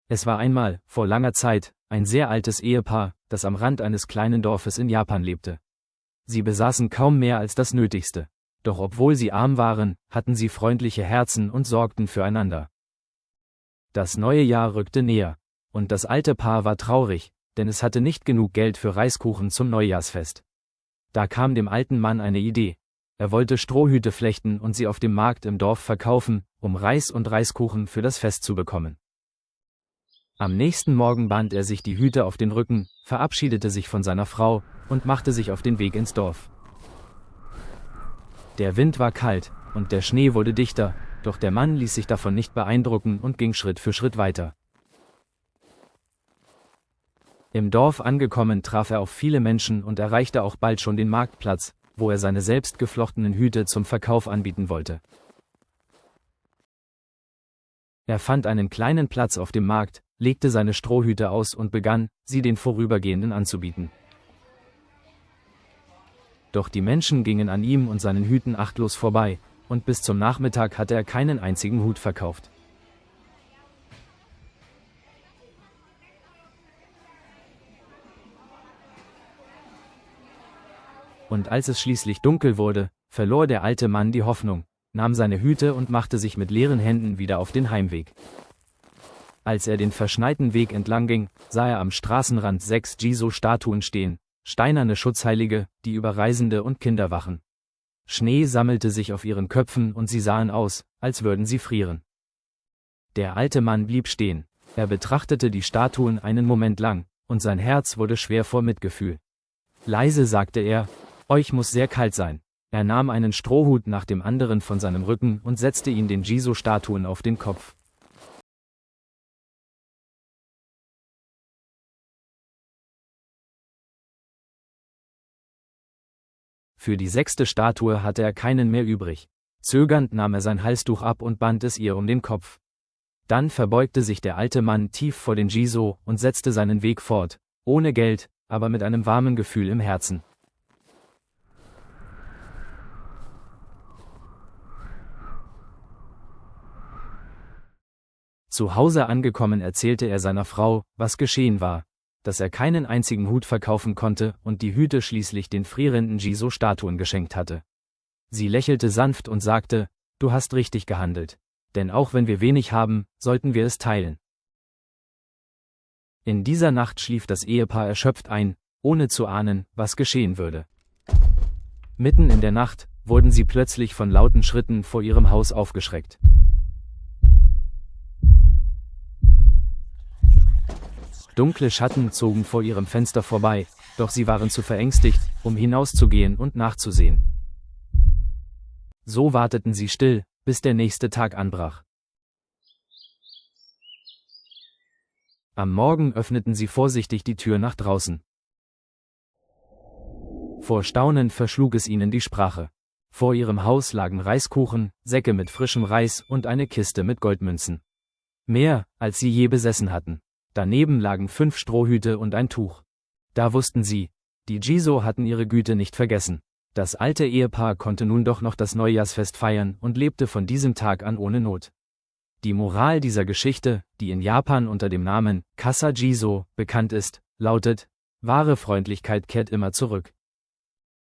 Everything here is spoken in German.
Es war einmal, vor langer Zeit, ein sehr altes Ehepaar, das am Rand eines kleinen Dorfes in Japan lebte. Sie besaßen kaum mehr als das Nötigste. Doch obwohl sie arm waren, hatten sie freundliche Herzen und sorgten füreinander. Das neue Jahr rückte näher. Und das alte Paar war traurig, denn es hatte nicht genug Geld für Reiskuchen zum Neujahrsfest. Da kam dem alten Mann eine Idee. Er wollte Strohhüte flechten und sie auf dem Markt im Dorf verkaufen, um Reis und Reiskuchen für das Fest zu bekommen. Am nächsten Morgen band er sich die Hüte auf den Rücken, verabschiedete sich von seiner Frau und machte sich auf den Weg ins Dorf. Der Wind war kalt und der Schnee wurde dichter, doch der Mann ließ sich davon nicht beeindrucken und ging Schritt für Schritt weiter. Im Dorf angekommen traf er auf viele Menschen und erreichte auch bald schon den Marktplatz, wo er seine selbst geflochtenen Hüte zum Verkauf anbieten wollte. Er fand einen kleinen Platz auf dem Markt, legte seine Strohhüte aus und begann, sie den Vorübergehenden anzubieten. Doch die Menschen gingen an ihm und seinen Hüten achtlos vorbei, und bis zum Nachmittag hatte er keinen einzigen Hut verkauft. Und als es schließlich dunkel wurde, verlor der alte Mann die Hoffnung, nahm seine Hüte und machte sich mit leeren Händen wieder auf den Heimweg. Als er den verschneiten Weg entlang ging, sah er am Straßenrand 6 Jizo-Statuen stehen, steinerne Schutzheilige, die über Reisende und Kinder wachen. Schnee sammelte sich auf ihren Köpfen und sie sahen aus, als würden sie frieren. Der alte Mann blieb stehen. Er betrachtete die Statuen einen Moment lang, und sein Herz wurde schwer vor Mitgefühl. Leise sagte er: „Euch muss sehr kalt sein." Er nahm einen Strohhut nach dem anderen von seinem Rücken und setzte ihn den Jizo-Statuen auf den Kopf. Für die 6. Statue hatte er keinen mehr übrig. Zögernd nahm er sein Halstuch ab und band es ihr um den Kopf. Dann verbeugte sich der alte Mann tief vor den Jizo und setzte seinen Weg fort, ohne Geld, aber mit einem warmen Gefühl im Herzen. Zu Hause angekommen erzählte er seiner Frau, was geschehen war, dass er keinen einzigen Hut verkaufen konnte und die Hüte schließlich den frierenden Jizo-Statuen geschenkt hatte. Sie lächelte sanft und sagte: „Du hast richtig gehandelt. Denn auch wenn wir wenig haben, sollten wir es teilen." In dieser Nacht schlief das Ehepaar erschöpft ein, ohne zu ahnen, was geschehen würde. Mitten in der Nacht wurden sie plötzlich von lauten Schritten vor ihrem Haus aufgeschreckt. Dunkle Schatten zogen vor ihrem Fenster vorbei, doch sie waren zu verängstigt, um hinauszugehen und nachzusehen. So warteten sie still, bis der nächste Tag anbrach. Am Morgen öffneten sie vorsichtig die Tür nach draußen. Vor Staunen verschlug es ihnen die Sprache. Vor ihrem Haus lagen Reiskuchen, Säcke mit frischem Reis und eine Kiste mit Goldmünzen. Mehr, als sie je besessen hatten. Daneben lagen 5 Strohhüte und ein Tuch. Da wussten sie, die Jizo hatten ihre Güte nicht vergessen. Das alte Ehepaar konnte nun doch noch das Neujahrsfest feiern und lebte von diesem Tag an ohne Not. Die Moral dieser Geschichte, die in Japan unter dem Namen Kasa Jizo bekannt ist, lautet: Wahre Freundlichkeit kehrt immer zurück.